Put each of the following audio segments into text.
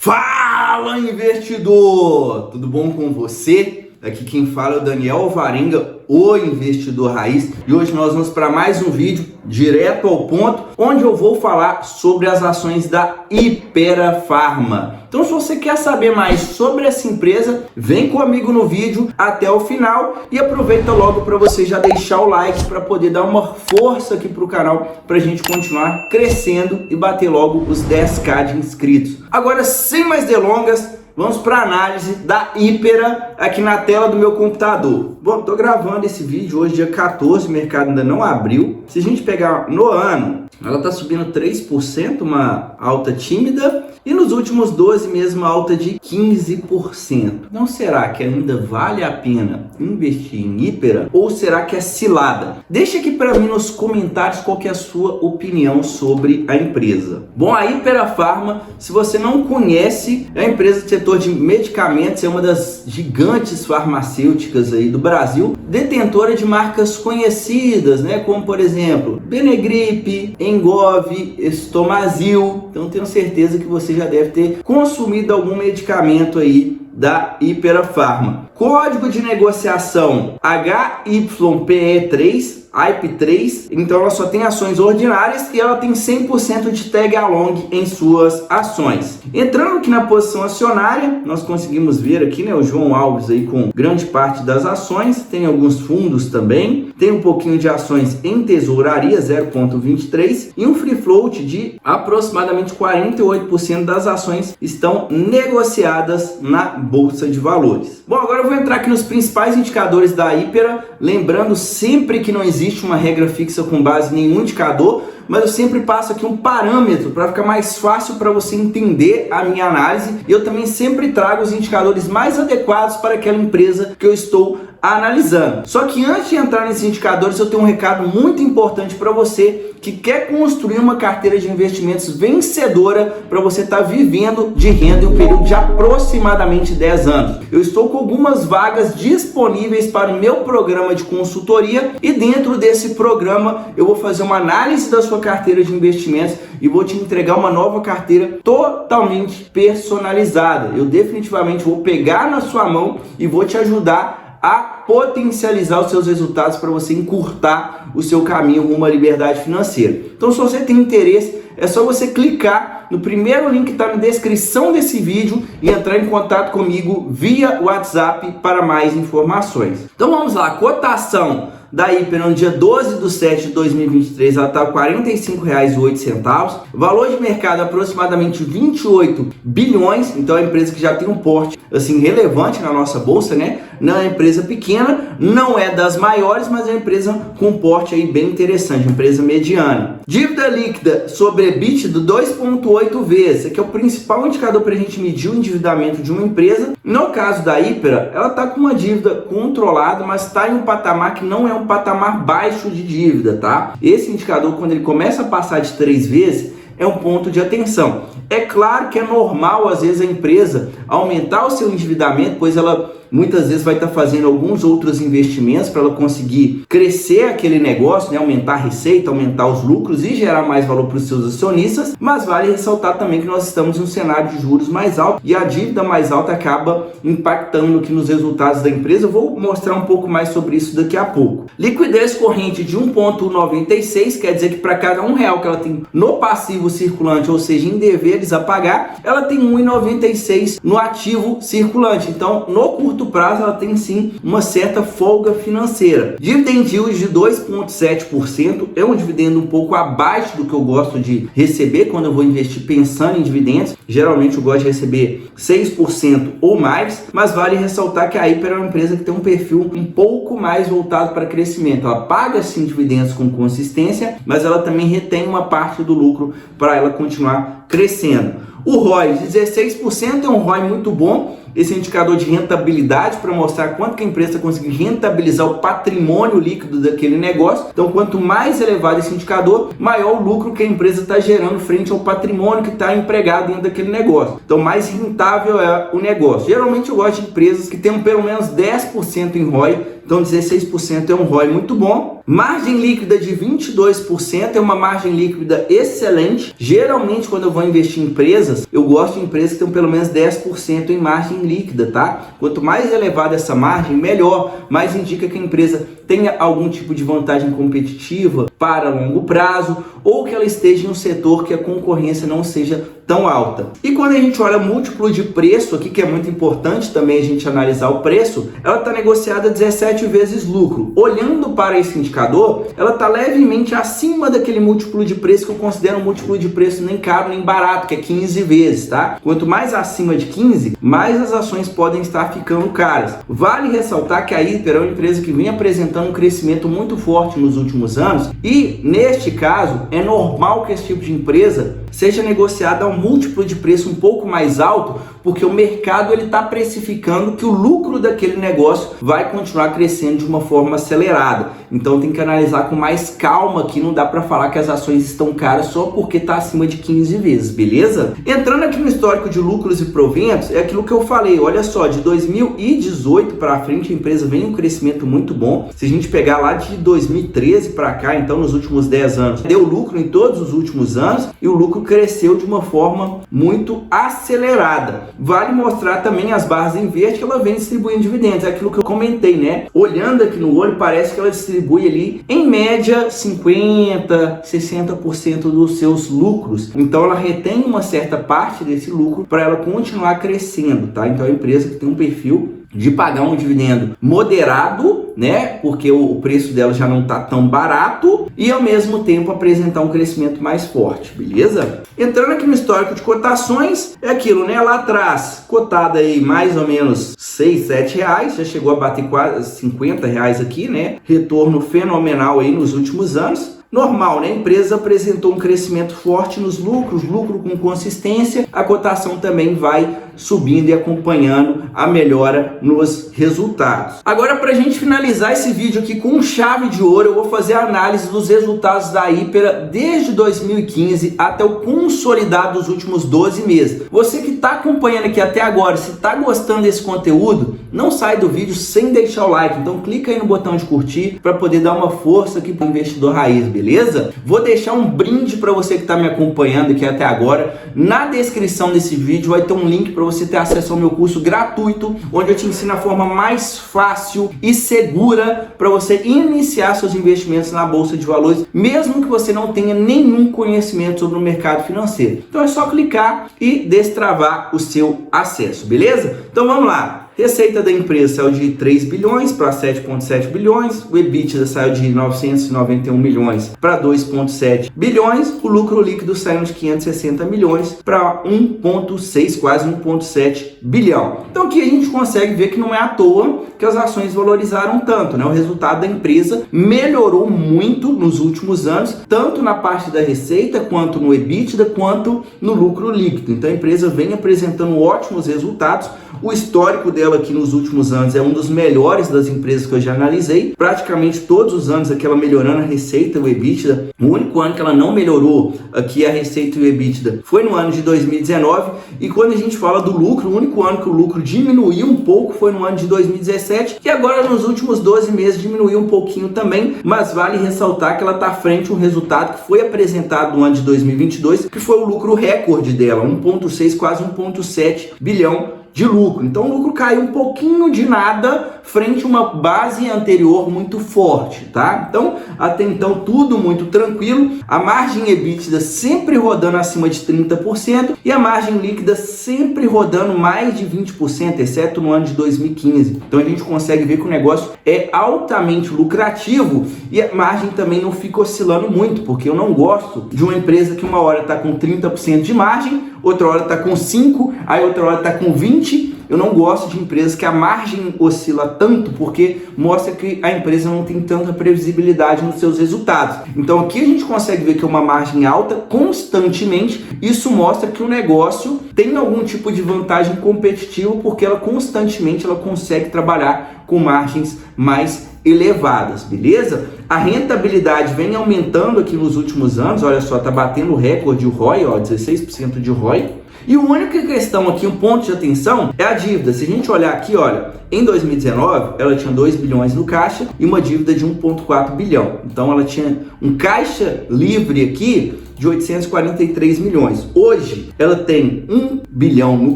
Fala, investidor! Tudo bom com você? Aqui quem fala é o Daniel Alvarenga, o investidor raiz, e hoje nós vamos para mais um vídeo direto ao ponto, onde eu vou falar sobre as ações da Hypera Pharma. Então, se você quer saber mais sobre essa empresa, vem comigo no vídeo até o final e aproveita logo para você já deixar o like para poder dar uma força aqui para o canal, para a gente continuar crescendo e bater logo os 10k de inscritos. Agora, sem mais delongas, vamos para a análise da Hypera aqui na tela do meu computador. Bom, estou gravando esse vídeo hoje, dia 14, o mercado ainda não abriu. Se a gente pegar no ano, ela está subindo 3%, uma alta tímida, e nos últimos 12 meses uma alta de 15%. Não será que ainda vale a pena investir em Hypera ou será que é cilada? Deixa aqui para mim nos comentários qual que é a sua opinião sobre a empresa. Bom, a Hypera Pharma, se você não conhece, é uma empresa do setor de medicamentos, é uma das gigantes farmacêuticas aí do Brasil, detentora de marcas conhecidas, né, como por exemplo Benegrip, Engov, Estomazil. Então tenho certeza que você já deve ter consumido algum medicamento aí da Hypera Pharma. Código de negociação HYPE3, IP3, então ela só tem ações ordinárias e ela tem 100% de tag along em suas ações. Entrando aqui na posição acionária, nós conseguimos ver aqui, né, o João Alves aí com grande parte das ações, tem alguns fundos também, tem um pouquinho de ações em tesouraria, 0,23, e um free float de aproximadamente 48% das ações estão negociadas na Bolsa de Valores. Bom, agora eu vou entrar aqui nos principais indicadores da Hypera, lembrando sempre que não existe uma regra fixa com base em nenhum indicador, mas eu sempre passo aqui um parâmetro para ficar mais fácil para você entender a minha análise, e eu também sempre trago os indicadores mais adequados para aquela empresa que eu estou analisando. Só que antes de entrar nesses indicadores, eu tenho um recado muito importante para você que quer construir uma carteira de investimentos vencedora para você estar vivendo de renda em um período de aproximadamente 10 anos. Eu estou com algumas vagas disponíveis para o meu programa de consultoria, e dentro desse programa eu vou fazer uma análise da sua carteira de investimentos e vou te entregar uma nova carteira totalmente personalizada. Eu definitivamente vou pegar na sua mão e vou te ajudar a potencializar os seus resultados para você encurtar o seu caminho rumo à liberdade financeira. Então, se você tem interesse, é só você clicar no primeiro link que está na descrição desse vídeo e entrar em contato comigo via WhatsApp para mais informações. Então vamos lá, cotação da Hypera no dia 12/7/2023, ela está R$ 45,08, valor de mercado aproximadamente 28 bilhões, então é uma empresa que já tem um porte assim relevante na nossa bolsa, né? Não é uma empresa pequena, não é das maiores, mas é uma empresa com um porte aí bem interessante, uma empresa mediana. Dívida líquida sobre EBITDA 2,8 vezes, esse aqui é o principal indicador para a gente medir o endividamento de uma empresa. No caso da Hypera, ela está com uma dívida controlada, mas está em um patamar que não é um patamar baixo de dívida, tá? Esse indicador, quando ele começa a passar de 3 vezes, é um ponto de atenção. É claro que é normal, às vezes, a empresa aumentar o seu endividamento, pois ela muitas vezes vai estar fazendo alguns outros investimentos para ela conseguir crescer aquele negócio, né? Aumentar a receita, aumentar os lucros e gerar mais valor para os seus acionistas, mas vale ressaltar também que nós estamos em um cenário de juros mais alto e a dívida mais alta acaba impactando aqui nos resultados da empresa. Eu vou mostrar um pouco mais sobre isso daqui a pouco. Liquidez corrente de 1,96, quer dizer que para cada R$1 que ela tem no passivo circulante, ou seja, em deveres a pagar, ela tem 1,96 no ativo circulante. Então, no curto prazo, ela tem sim uma certa folga financeira. Dividend yield de 2,7%, é um dividendo um pouco abaixo do que eu gosto de receber quando eu vou investir pensando em dividendos. Geralmente eu gosto de receber 6% ou mais, mas vale ressaltar que a Hypera é uma empresa que tem um perfil um pouco mais voltado para crescimento. Ela paga sim dividendos com consistência, mas ela também retém uma parte do lucro para ela continuar crescendo. O ROI, 16%, é um ROI muito bom. Esse indicador de rentabilidade para mostrar quanto que a empresa consegue rentabilizar o patrimônio líquido daquele negócio. Então, quanto mais elevado esse indicador, maior o lucro que a empresa está gerando frente ao patrimônio que está empregado dentro daquele negócio. Então, mais rentável é o negócio. Geralmente eu gosto de empresas que tenham pelo menos 10% em ROI, então 16% é um ROI muito bom. Margem líquida de 22% é uma margem líquida excelente. Geralmente, quando eu vou investir em empresas, eu gosto de empresas que tenham pelo menos 10% em margem líquida, tá? Quanto mais elevada essa margem, melhor. Mais indica que a empresa tenha algum tipo de vantagem competitiva para longo prazo ou que ela esteja em um setor que a concorrência não seja tão alta. E quando a gente olha múltiplo de preço aqui, que é muito importante também a gente analisar o preço, ela está negociada 17 vezes lucro. Olhando para esse indicador, ela está levemente acima daquele múltiplo de preço que eu considero um múltiplo de preço nem caro nem barato, que é 15 vezes, tá? Quanto mais acima de 15, mais as ações podem estar ficando caras. Vale ressaltar que a Hiper é uma empresa que vem apresentando um crescimento muito forte nos últimos anos e, neste caso, é normal que esse tipo de empresa seja negociada a um múltiplo de preço um pouco mais alto, porque o mercado está precificando que o lucro daquele negócio vai continuar crescendo de uma forma acelerada. Então tem que analisar com mais calma aqui, não dá para falar que as ações estão caras só porque está acima de 15 vezes, beleza? Entrando aqui no histórico de lucros e proventos, é aquilo que eu falei, olha só, de 2018 para frente a empresa vem um crescimento muito bom. Se a gente pegar lá de 2013 para cá, então nos últimos 10 anos, deu lucro em todos os últimos anos e o lucro cresceu de uma forma muito acelerada. Vale mostrar também as barras em verde que ela vem distribuindo dividendos, é aquilo que eu comentei, né? Olhando aqui no olho, parece que ela distribui ali, em média, 50%, 60% dos seus lucros. Então ela retém uma certa parte desse lucro para ela continuar crescendo, tá? Então é uma empresa que tem um perfil de pagar um dividendo moderado, né? Porque o preço dela já não está tão barato e ao mesmo tempo apresentar um crescimento mais forte, beleza? Entrando aqui no histórico de cotações, é aquilo, né? Lá atrás, cotada aí mais ou menos 6, 7 reais, já chegou a bater quase 50 reais aqui, né? Retorno fenomenal aí nos últimos anos. Normal, né? A empresa apresentou um crescimento forte nos lucros, lucro com consistência, a cotação também vai subindo e acompanhando a melhora nos resultados. Agora, para a gente finalizar esse vídeo aqui com chave de ouro, eu vou fazer a análise dos resultados da Hypera desde 2015 até o consolidado dos últimos 12 meses. Você que está acompanhando aqui até agora, se está gostando desse conteúdo, não sai do vídeo sem deixar o like. Então clica aí no botão de curtir para poder dar uma força aqui para o investidor raiz, beleza? Vou deixar um brinde para você que está me acompanhando aqui até agora. Na descrição desse vídeo vai ter um link para você ter acesso ao meu curso gratuito, onde eu te ensino a forma mais fácil e segura para você iniciar seus investimentos na Bolsa de Valores, mesmo que você não tenha nenhum conhecimento sobre o mercado financeiro. Então é só clicar e destravar o seu acesso, beleza? Então vamos lá. Receita da empresa saiu de 3 bilhões para 7,7 bilhões, o EBITDA saiu de 991 milhões para 2,7 bilhões, o lucro líquido saiu de 560 milhões para 1,6, quase 1,7 bilhão. Então aqui a gente consegue ver que não é à toa que as ações valorizaram tanto, né? O resultado da empresa melhorou muito nos últimos anos, tanto na parte da receita, quanto no EBITDA, quanto no lucro líquido. Então a empresa vem apresentando ótimos resultados. O histórico dela aqui nos últimos anos é um dos melhores das empresas que eu já analisei. Praticamente todos os anos aqui ela melhorando a receita e o EBITDA. O único ano que ela não melhorou aqui a receita e o EBITDA foi no ano de 2019. E quando a gente fala do lucro, o único ano que o lucro diminuiu um pouco foi no ano de 2017. E agora nos últimos 12 meses diminuiu um pouquinho também. Mas vale ressaltar que ela está à frente um resultado que foi apresentado no ano de 2022, que foi o lucro recorde dela, 1,6, quase 1,7 bilhão de lucro. Então o lucro caiu um pouquinho de nada frente a uma base anterior muito forte, tá? Então até então tudo muito tranquilo, a margem EBITDA sempre rodando acima de 30% e a margem líquida sempre rodando mais de 20%, exceto no ano de 2015. Então a gente consegue ver que o negócio é altamente lucrativo e a margem também não fica oscilando muito, porque eu não gosto de uma empresa que uma hora está com 30% de margem, outra hora está com 5%, aí outra hora está com 20%. Eu não gosto de empresas que a margem oscila tanto, porque mostra que a empresa não tem tanta previsibilidade nos seus resultados. Então aqui a gente consegue ver que é uma margem alta constantemente. Isso mostra que o negócio tem algum tipo de vantagem competitiva, porque ela constantemente consegue trabalhar com margens mais elevadas, beleza? A rentabilidade vem aumentando aqui nos últimos anos, olha só, tá batendo o recorde, o ROI, ó, 16% de ROI. E a única questão aqui, um ponto de atenção, é a dívida. Se a gente olhar aqui, olha, em 2019 ela tinha 2 bilhões no caixa e uma dívida de 1,4 bilhão. Então ela tinha um caixa livre aqui de 843 milhões. Hoje ela tem 1 bilhão no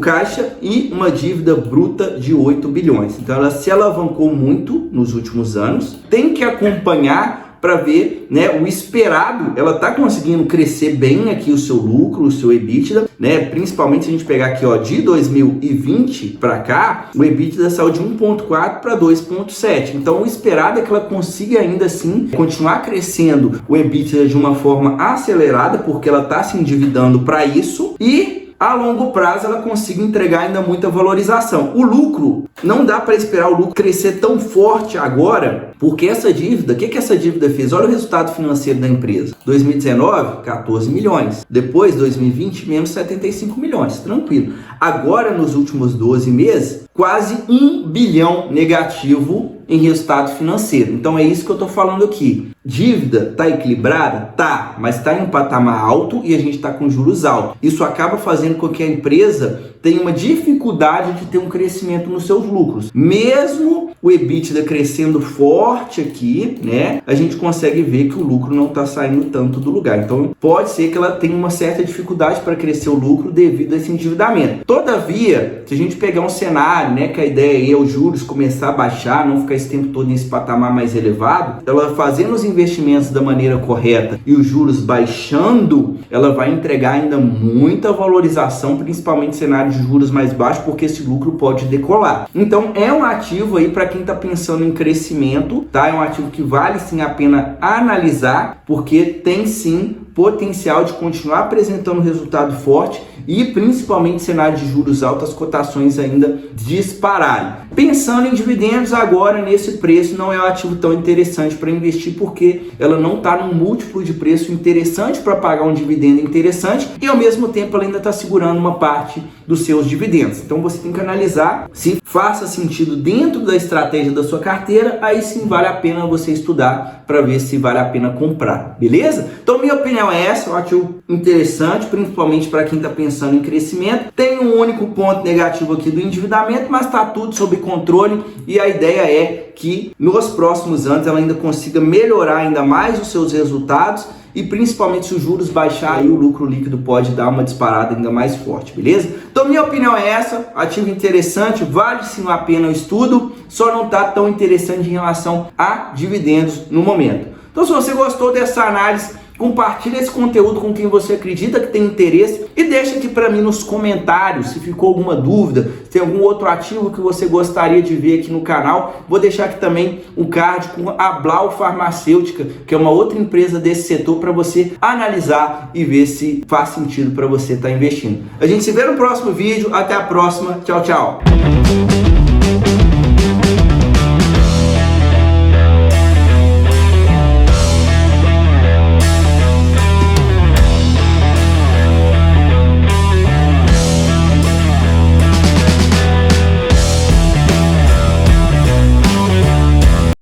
caixa e uma dívida bruta de 8 bilhões. Então ela se alavancou muito nos últimos anos. Tem que acompanhar para ver, né, o esperado. Ela está conseguindo crescer bem aqui o seu lucro, o seu EBITDA, né? Principalmente se a gente pegar aqui, ó, de 2020 para cá, o EBITDA saiu de 1,4 para 2,7. Então o esperado é que ela consiga ainda assim continuar crescendo o EBITDA de uma forma acelerada, porque ela está se endividando para isso e a longo prazo ela consiga entregar ainda muita valorização. O lucro, não dá para esperar o lucro crescer tão forte agora, porque essa dívida, o que essa dívida fez? Olha o resultado financeiro da empresa. 2019, 14 milhões. Depois, 2020, menos 75 milhões. Tranquilo. Agora, nos últimos 12 meses, quase 1 bilhão negativo em resultado financeiro. Então é isso que eu estou falando aqui. Dívida está equilibrada? Tá, mas está em um patamar alto e a gente está com juros altos. Isso acaba fazendo com que a empresa tenha uma dificuldade de ter um crescimento nos seus lucros. Mesmo o EBITDA crescendo forte aqui, né, a gente consegue ver que o lucro não está saindo tanto do lugar. Então pode ser que ela tenha uma certa dificuldade para crescer o lucro devido a esse endividamento. Todavia, se a gente pegar um cenário, né, que a ideia aí é os juros começar a baixar, não ficar esse tempo todo nesse patamar mais elevado, ela fazendo os investimentos da maneira correta e os juros baixando, ela vai entregar ainda muita valorização, principalmente em cenários de juros mais baixos, porque esse lucro pode decolar. Então é um ativo aí para quem está pensando em crescimento, tá? É um ativo que vale sim a pena analisar, porque tem sim potencial de continuar apresentando resultado forte e principalmente em cenário de juros altos, as cotações ainda dispararem. Pensando em dividendos agora nesse preço, não é um ativo tão interessante para investir, porque ela não está num múltiplo de preço interessante para pagar um dividendo interessante e ao mesmo tempo ela ainda está segurando uma parte dos seus dividendos. Então você tem que analisar se faça sentido dentro da estratégia da sua carteira, aí sim vale a pena você estudar para ver se vale a pena comprar, beleza? Então minha opinião é essa, um ativo interessante, principalmente para quem está pensando em crescimento. Tem um único ponto negativo aqui do endividamento, mas está tudo sob controle e a ideia é que nos próximos anos ela ainda consiga melhorar ainda mais os seus resultados e principalmente se os juros baixar, aí o lucro líquido pode dar uma disparada ainda mais forte, beleza? Então minha opinião é essa, ativo interessante, vale sim a pena o estudo, só não está tão interessante em relação a dividendos no momento. Então se você gostou dessa análise, compartilha esse conteúdo com quem você acredita que tem interesse e deixa aqui para mim nos comentários se ficou alguma dúvida, se tem algum outro ativo que você gostaria de ver aqui no canal. Vou deixar aqui também um card com a Blau Farmacêutica, que é uma outra empresa desse setor, para você analisar e ver se faz sentido para você estar investindo. A gente se vê no próximo vídeo, até a próxima, tchau, tchau!